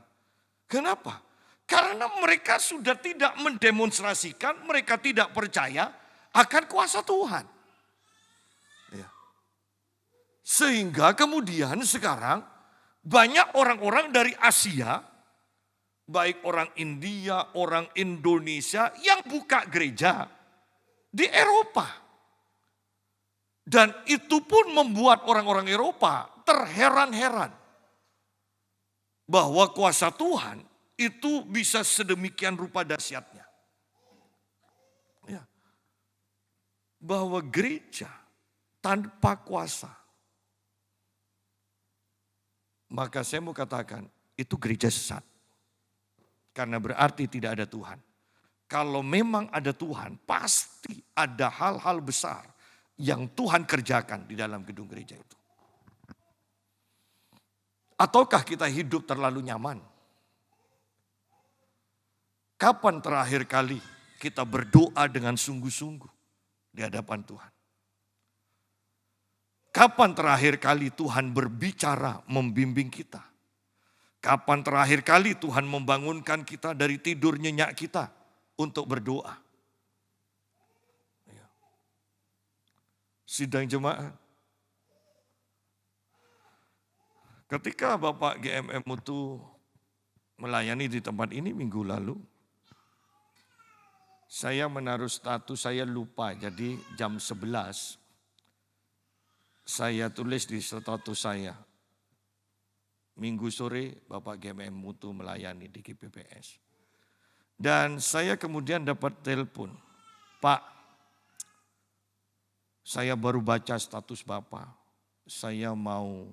Speaker 1: Kenapa? Karena mereka sudah tidak mendemonstrasikan, mereka tidak percaya akan kuasa Tuhan. Ya. Sehingga kemudian sekarang banyak orang-orang dari Asia, baik orang India, orang Indonesia yang buka gereja di Eropa. Dan itu pun membuat orang-orang Eropa terheran-heran bahwa kuasa Tuhan itu bisa sedemikian rupa dahsyatnya. Ya. Bahwa gereja tanpa kuasa, maka saya mau katakan itu gereja sesat. Karena berarti tidak ada Tuhan. Kalau memang ada Tuhan, pasti ada hal-hal besar yang Tuhan kerjakan di dalam gedung gereja itu. Ataukah kita hidup terlalu nyaman? Kapan terakhir kali kita berdoa dengan sungguh-sungguh di hadapan Tuhan? Kapan terakhir kali Tuhan berbicara membimbing kita? Kapan terakhir kali Tuhan membangunkan kita dari tidur nyenyak kita untuk berdoa? Sidang jemaat. Ketika Bapak GMM itu melayani di tempat ini minggu lalu, saya menaruh status, saya lupa, jadi jam 11 saya tulis di status saya, minggu sore Bapak GMM Mutu melayani di GPPS. Dan saya kemudian dapat telepon, Pak, saya baru baca status Bapak, saya mau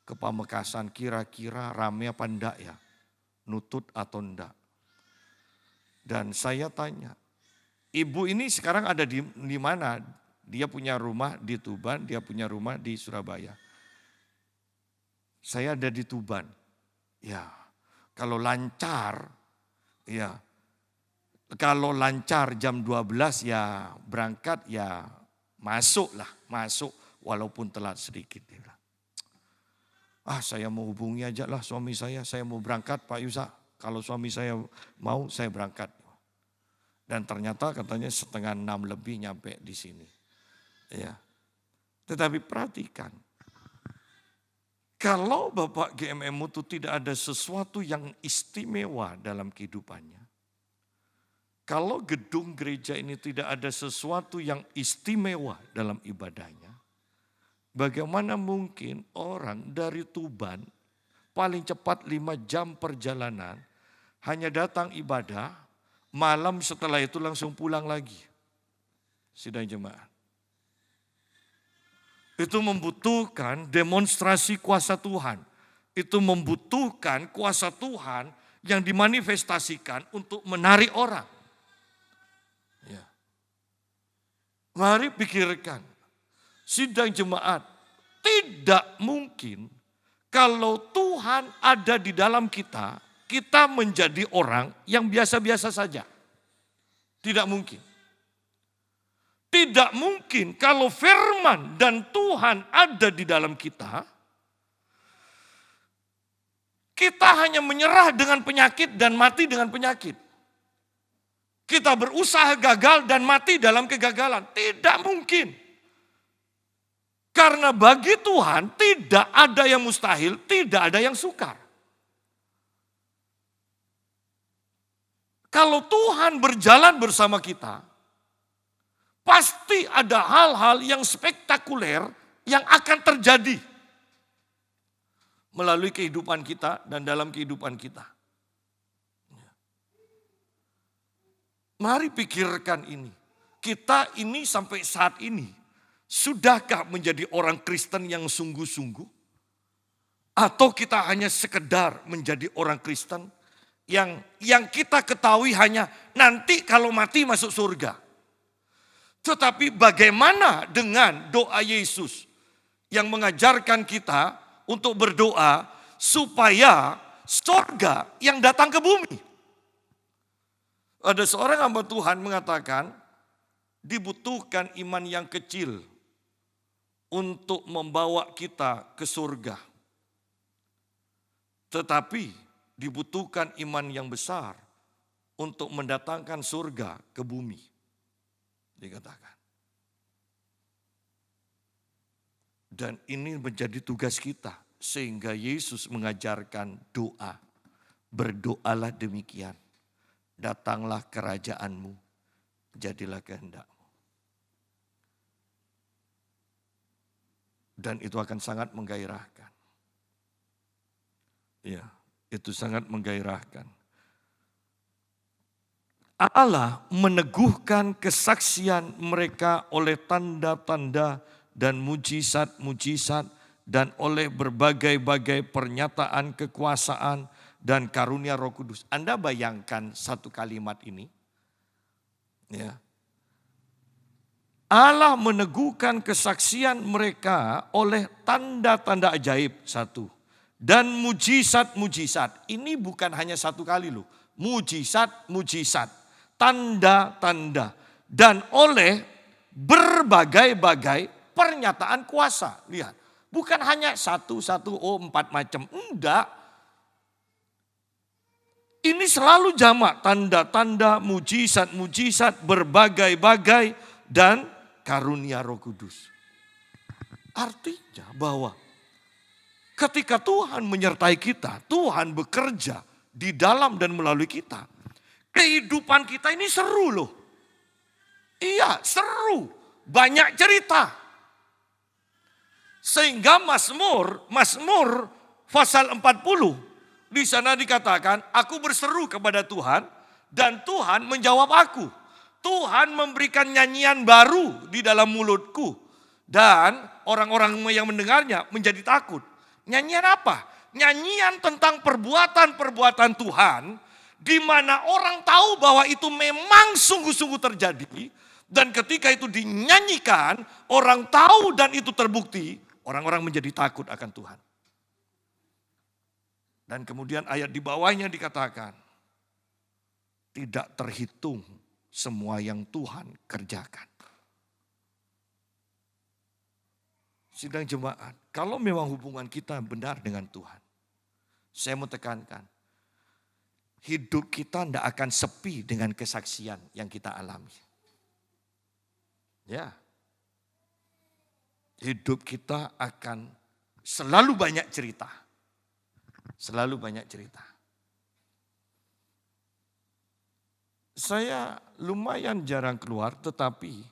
Speaker 1: ke Pamekasan, kira-kira rame apa enggak ya, nutut atau enggak. Dan saya tanya, ibu ini sekarang ada di mana? Dia punya rumah di Tuban, dia punya rumah di Surabaya. Saya ada di Tuban. Ya, kalau lancar, ya, kalau lancar jam 12 ya berangkat ya masuk walaupun telat sedikit. Dia bilang, saya mau hubungi aja lah suami saya mau berangkat Pak Yusa. Kalau suami saya mau saya berangkat. Dan ternyata katanya 5:30 lebih nyampe di sini. Ya. Tetapi perhatikan, kalau Bapak GMM itu tidak ada sesuatu yang istimewa dalam kehidupannya, kalau gedung gereja ini tidak ada sesuatu yang istimewa dalam ibadahnya, bagaimana mungkin orang dari Tuban paling cepat 5 jam perjalanan hanya datang ibadah, malam setelah itu langsung pulang lagi. Sidang jemaat. Itu membutuhkan demonstrasi kuasa Tuhan. Itu membutuhkan kuasa Tuhan yang dimanifestasikan untuk menarik orang. Ya. Mari pikirkan, sidang jemaat, tidak mungkin kalau Tuhan ada di dalam kita, kita menjadi orang yang biasa-biasa saja. Tidak mungkin. Tidak mungkin kalau firman dan Tuhan ada di dalam kita, kita hanya menyerah dengan penyakit dan mati dengan penyakit. Kita berusaha gagal dan mati dalam kegagalan. Tidak mungkin. Karena bagi Tuhan tidak ada yang mustahil, tidak ada yang sukar. Kalau Tuhan berjalan bersama kita, pasti ada hal-hal yang spektakuler yang akan terjadi melalui kehidupan kita dan dalam kehidupan kita. Mari pikirkan ini. Kita ini sampai saat ini, sudahkah menjadi orang Kristen yang sungguh-sungguh? Atau kita hanya sekedar menjadi orang Kristen yang kita ketahui hanya nanti kalau mati masuk surga. Tetapi bagaimana dengan doa Yesus yang mengajarkan kita untuk berdoa supaya surga yang datang ke bumi? Ada seorang hamba Tuhan mengatakan dibutuhkan iman yang kecil untuk membawa kita ke surga. Tetapi dibutuhkan iman yang besar untuk mendatangkan surga ke bumi. Dikatakan. Dan ini menjadi tugas kita. Sehingga Yesus mengajarkan doa. Berdoalah demikian. Datanglah kerajaanmu. Jadilah kehendakmu. Dan itu akan sangat menggairahkan. Ya, itu sangat menggairahkan. Allah meneguhkan kesaksian mereka oleh tanda-tanda dan mujizat-mujizat dan oleh berbagai-bagai pernyataan kekuasaan dan karunia Roh Kudus. Anda bayangkan satu kalimat ini. Ya. Allah meneguhkan kesaksian mereka oleh tanda-tanda ajaib, satu. Dan mujizat-mujizat. Ini bukan hanya satu kali loh. Mujizat-mujizat. Tanda-tanda dan oleh berbagai-bagai pernyataan kuasa. Lihat, bukan hanya satu, 4 macam. Enggak. Ini selalu jamak, tanda-tanda, mujizat-mujizat, berbagai-bagai dan karunia Roh Kudus. Artinya bahwa ketika Tuhan menyertai kita, Tuhan bekerja di dalam dan melalui kita. Kehidupan kita ini seru loh. Iya, seru. Banyak cerita. Sehingga Mazmur pasal 40 di sana dikatakan, aku berseru kepada Tuhan dan Tuhan menjawab aku. Tuhan memberikan nyanyian baru di dalam mulutku dan orang-orang yang mendengarnya menjadi takut. Nyanyian apa? Nyanyian tentang perbuatan-perbuatan Tuhan, di mana orang tahu bahwa itu memang sungguh-sungguh terjadi. Dan ketika itu dinyanyikan, orang tahu dan itu terbukti, orang-orang menjadi takut akan Tuhan. Dan kemudian ayat di bawahnya dikatakan, tidak terhitung semua yang Tuhan kerjakan. Sidang jemaat, kalau memang hubungan kita benar dengan Tuhan, saya mau tekankan, hidup kita tidak akan sepi dengan kesaksian yang kita alami. Ya, hidup kita akan selalu banyak cerita. Selalu banyak cerita. Saya lumayan jarang keluar, tetapi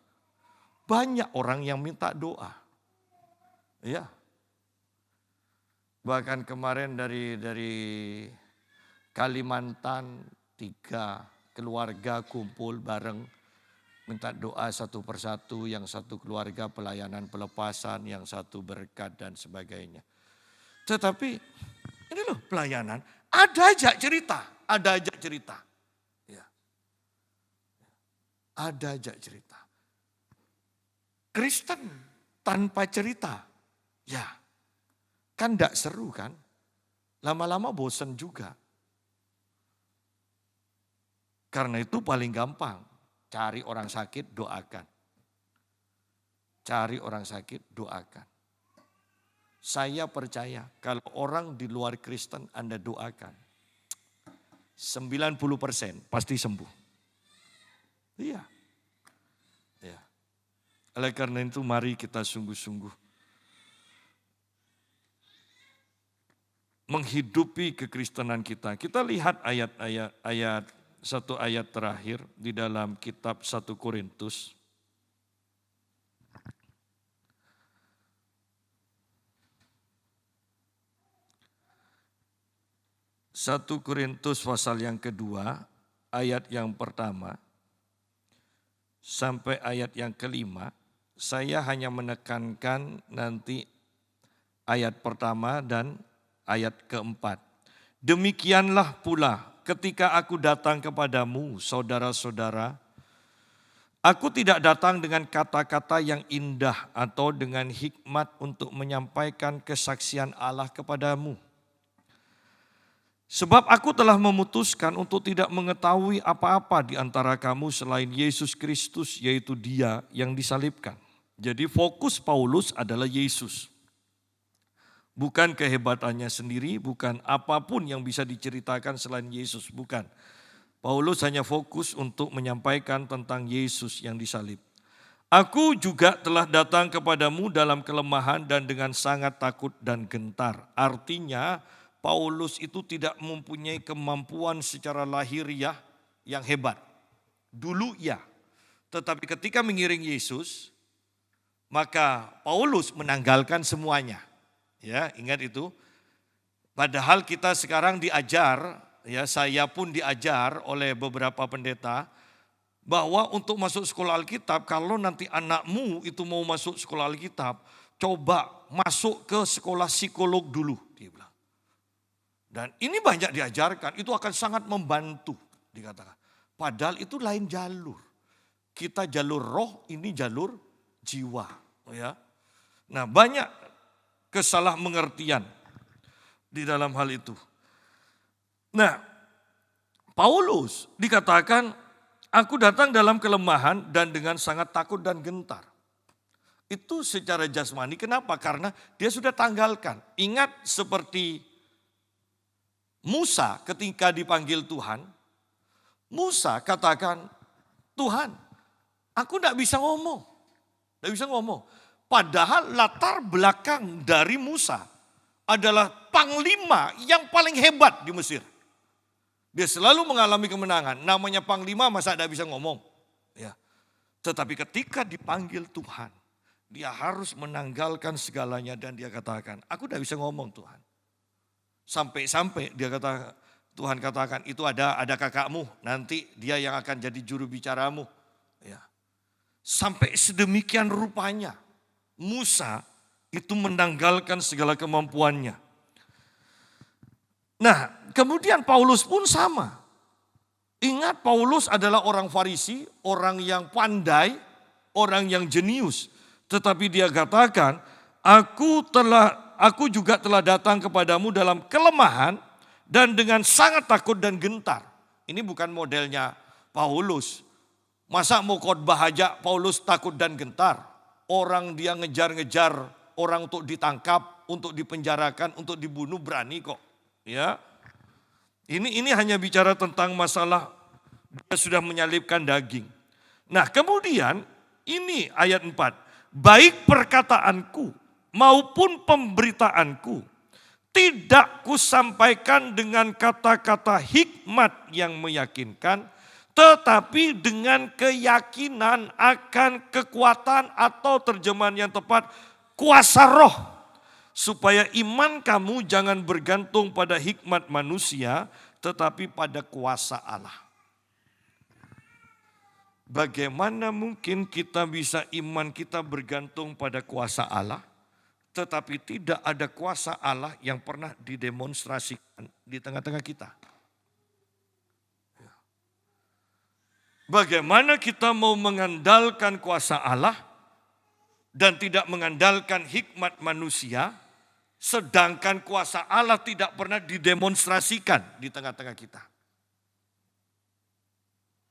Speaker 1: banyak orang yang minta doa. Ya. Bahkan kemarin dari Kalimantan 3 keluarga kumpul bareng minta doa satu persatu, yang satu keluarga pelayanan pelepasan, yang satu berkat dan sebagainya. Tetapi ini loh pelayanan, ada aja cerita, ada aja cerita. Ya. Ada aja cerita. Kristen tanpa cerita, ya kan enggak seru kan? Lama-lama bosan juga. Karena itu paling gampang, cari orang sakit, doakan. Cari orang sakit, doakan. Saya percaya kalau orang di luar Kristen Anda doakan, 90% pasti sembuh. Iya. Ya. Oleh karena itu mari kita sungguh-sungguh menghidupi kekristenan kita. Kita lihat satu ayat terakhir di dalam kitab 1 Korintus. 1 Korintus pasal yang kedua, ayat yang pertama sampai ayat yang kelima. Saya hanya menekankan nanti ayat pertama dan ayat keempat. Demikianlah pula ketika aku datang kepadamu, saudara-saudara, aku tidak datang dengan kata-kata yang indah atau dengan hikmat untuk menyampaikan kesaksian Allah kepadamu. Sebab aku telah memutuskan untuk tidak mengetahui apa-apa di antara kamu selain Yesus Kristus, yaitu Dia yang disalibkan. Jadi fokus Paulus adalah Yesus. Bukan kehebatannya sendiri, bukan apapun yang bisa diceritakan selain Yesus, bukan. Paulus hanya fokus untuk menyampaikan tentang Yesus yang disalib. Aku juga telah datang kepadamu dalam kelemahan dan dengan sangat takut dan gentar. Artinya Paulus itu tidak mempunyai kemampuan secara lahiriah yang hebat. Dulu ya, tetapi ketika mengiring Yesus, maka Paulus menanggalkan semuanya. Ya, ingat itu. Padahal kita sekarang diajar, ya saya pun diajar oleh beberapa pendeta bahwa untuk masuk sekolah Alkitab, kalau nanti anakmu itu mau masuk sekolah Alkitab, coba masuk ke sekolah psikolog dulu, dia bilang. Dan ini banyak diajarkan, itu akan sangat membantu dikatakan. Padahal itu lain jalur. Kita jalur roh, ini jalur jiwa. Ya. Nah banyak kesalahmengertian di dalam hal itu. Nah Paulus dikatakan, aku datang dalam kelemahan dan dengan sangat takut dan gentar. Itu secara jasmani, kenapa? Karena dia sudah tanggalkan. Ingat seperti Musa ketika dipanggil Tuhan, Musa katakan, Tuhan, aku tidak bisa ngomong. Tidak bisa ngomong. Padahal latar belakang dari Musa adalah panglima yang paling hebat di Mesir. Dia selalu mengalami kemenangan. Namanya panglima masa tidak bisa ngomong. Ya. Tetapi ketika dipanggil Tuhan, dia harus menanggalkan segalanya dan dia katakan, aku tidak bisa ngomong Tuhan. Sampai-sampai dia kata, Tuhan katakan itu ada kakakmu, nanti dia yang akan jadi juru bicaramu. Ya. Sampai sedemikian rupanya Musa itu menanggalkan segala kemampuannya. Nah kemudian Paulus pun sama. Ingat Paulus adalah orang Farisi, orang yang pandai, orang yang jenius. Tetapi dia katakan, aku juga telah datang kepadamu dalam kelemahan dan dengan sangat takut dan gentar. Ini bukan modelnya Paulus. Masa mau khotbah aja Paulus takut dan gentar? Orang dia ngejar-ngejar orang untuk ditangkap, untuk dipenjarakan, untuk dibunuh berani kok. Ya. Ini hanya bicara tentang masalah dia sudah menyalibkan daging. Nah, kemudian ini ayat 4. Baik perkataanku maupun pemberitaanku tidak kusampaikan dengan kata-kata hikmat yang meyakinkan, tetapi dengan keyakinan akan kekuatan atau terjemahan yang tepat, kuasa roh. Supaya iman kamu jangan bergantung pada hikmat manusia, tetapi pada kuasa Allah. Bagaimana mungkin kita bisa iman kita bergantung pada kuasa Allah, tetapi tidak ada kuasa Allah yang pernah didemonstrasikan di tengah-tengah kita? Bagaimana kita mau mengandalkan kuasa Allah dan tidak mengandalkan hikmat manusia, sedangkan kuasa Allah tidak pernah didemonstrasikan di tengah-tengah kita?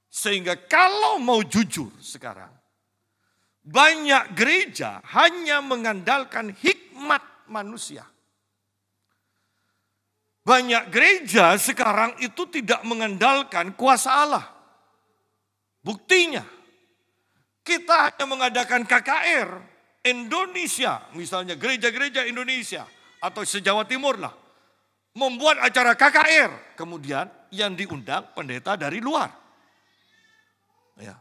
Speaker 1: Sehingga kalau mau jujur sekarang, banyak gereja hanya mengandalkan hikmat manusia. Banyak gereja sekarang itu tidak mengandalkan kuasa Allah. Buktinya, kita hanya mengadakan KKR Indonesia, misalnya gereja-gereja Indonesia atau se-Jawa Timur lah, membuat acara KKR, kemudian yang diundang pendeta dari luar. Ya.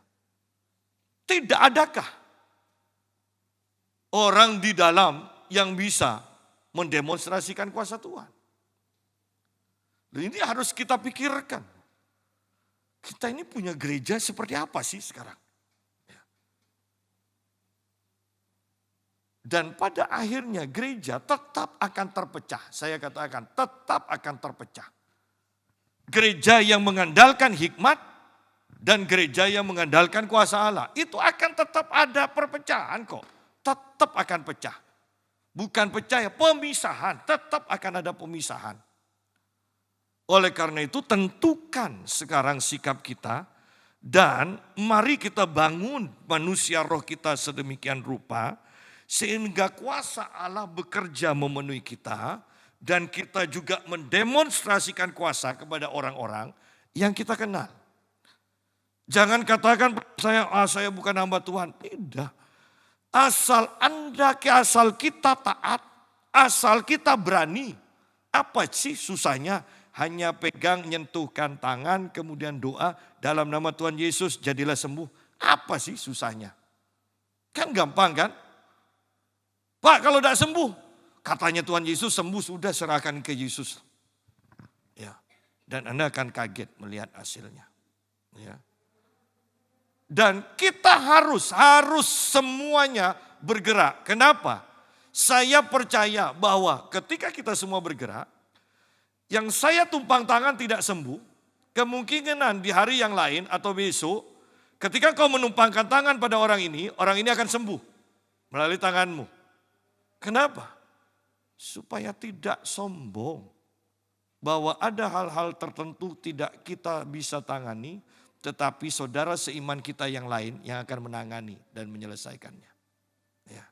Speaker 1: Tidak adakah orang di dalam yang bisa mendemonstrasikan kuasa Tuhan? Ini harus kita pikirkan. Kita ini punya gereja seperti apa sih sekarang? Dan pada akhirnya gereja tetap akan terpecah. Saya katakan tetap akan terpecah. Gereja yang mengandalkan hikmat dan gereja yang mengandalkan kuasa Allah. Itu akan tetap ada perpecahan kok. Tetap akan pecah. Bukan pecah ya, pemisahan. Tetap akan ada pemisahan. Oleh karena itu tentukan sekarang sikap kita. Dan mari kita bangun manusia roh kita sedemikian rupa. Sehingga kuasa Allah bekerja memenuhi kita. Dan kita juga mendemonstrasikan kuasa kepada orang-orang yang kita kenal. Jangan katakan saya bukan hamba Tuhan. Tidak. Asal kita taat, asal kita berani. Apa sih susahnya? Hanya pegang, nyentuhkan tangan, kemudian doa dalam nama Tuhan Yesus jadilah sembuh. Apa sih susahnya? Kan gampang kan? Pak kalau tidak sembuh, katanya Tuhan Yesus sembuh sudah serahkan ke Yesus. Ya, dan Anda akan kaget melihat hasilnya. Ya. Dan kita harus semuanya bergerak. Kenapa? Saya percaya bahwa ketika kita semua bergerak, yang saya tumpang tangan tidak sembuh, kemungkinan di hari yang lain atau besok, ketika kau menumpangkan tangan pada orang ini akan sembuh melalui tanganmu. Kenapa? Supaya tidak sombong bahwa ada hal-hal tertentu tidak kita bisa tangani, tetapi saudara seiman kita yang lain yang akan menangani dan menyelesaikannya. Ya.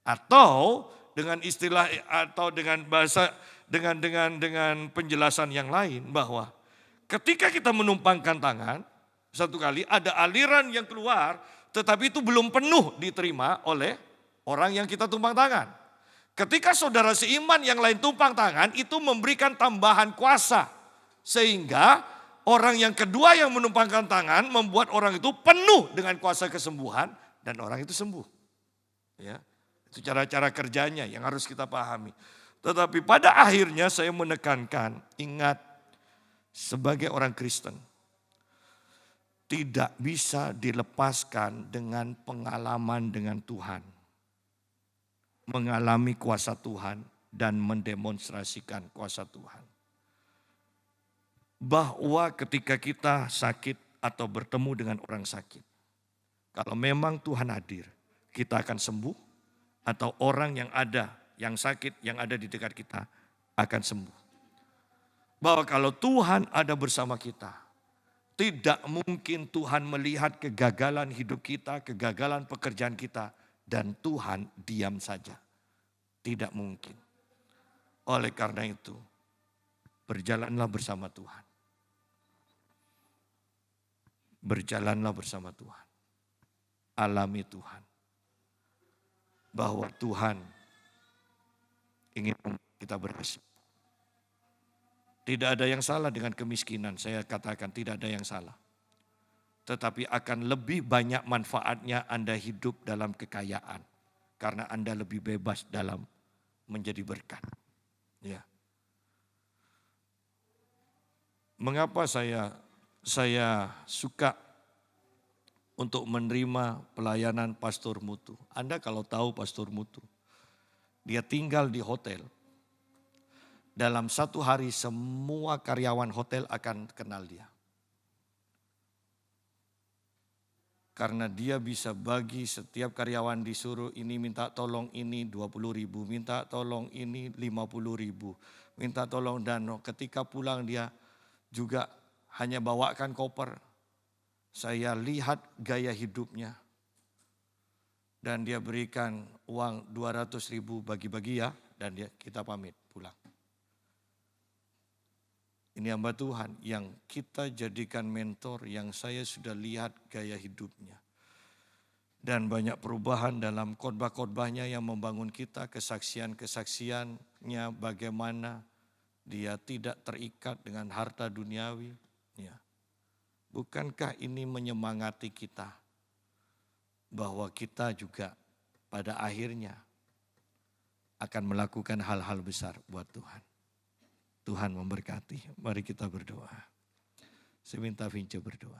Speaker 1: Atau dengan istilah atau dengan bahasa dengan penjelasan yang lain bahwa ketika kita menumpangkan tangan, satu kali ada aliran yang keluar, tetapi itu belum penuh diterima oleh orang yang kita tumpang tangan. Ketika saudara seiman yang lain tumpang tangan, itu memberikan tambahan kuasa. Sehingga orang yang kedua yang menumpangkan tangan membuat orang itu penuh dengan kuasa kesembuhan dan orang itu sembuh. Ya, itu cara-cara kerjanya yang harus kita pahami. Tetapi pada akhirnya saya menekankan, ingat sebagai orang Kristen tidak bisa dilepaskan dengan pengalaman dengan Tuhan. Mengalami kuasa Tuhan dan mendemonstrasikan kuasa Tuhan. Bahwa ketika kita sakit atau bertemu dengan orang sakit, kalau memang Tuhan hadir, kita akan sembuh atau orang yang ada, yang sakit, yang ada di dekat kita akan sembuh. Bahwa kalau Tuhan ada bersama kita, tidak mungkin Tuhan melihat kegagalan hidup kita, kegagalan pekerjaan kita, dan Tuhan diam saja. Tidak mungkin. Oleh karena itu, berjalanlah bersama Tuhan. Berjalanlah bersama Tuhan. Alami Tuhan. Bahwa Tuhan ingin kita berhasil. Tidak ada yang salah dengan kemiskinan, saya katakan tidak ada yang salah. Tetapi akan lebih banyak manfaatnya Anda hidup dalam kekayaan. Karena Anda lebih bebas dalam menjadi berkat. Ya. Mengapa saya suka untuk menerima pelayanan Pastor Mutu? Anda kalau tahu Pastor Mutu, dia tinggal di hotel. Dalam satu hari semua karyawan hotel akan kenal dia. Karena dia bisa bagi setiap karyawan disuruh ini minta tolong ini 20.000, minta tolong ini 50.000, minta tolong dan ketika pulang dia juga hanya bawakan koper. Saya lihat gaya hidupnya dan dia berikan uang 200.000 bagi-bagi ya dan kita pamit pulang. Ini hamba Tuhan yang kita jadikan mentor yang saya sudah lihat gaya hidupnya. Dan banyak perubahan dalam khotbah-khotbahnya yang membangun kita, kesaksian-kesaksiannya bagaimana dia tidak terikat dengan harta duniawi. Ya. Bukankah ini menyemangati kita bahwa kita juga pada akhirnya akan melakukan hal-hal besar buat Tuhan. Tuhan memberkati. Mari kita berdoa. Saya minta Vince berdoa.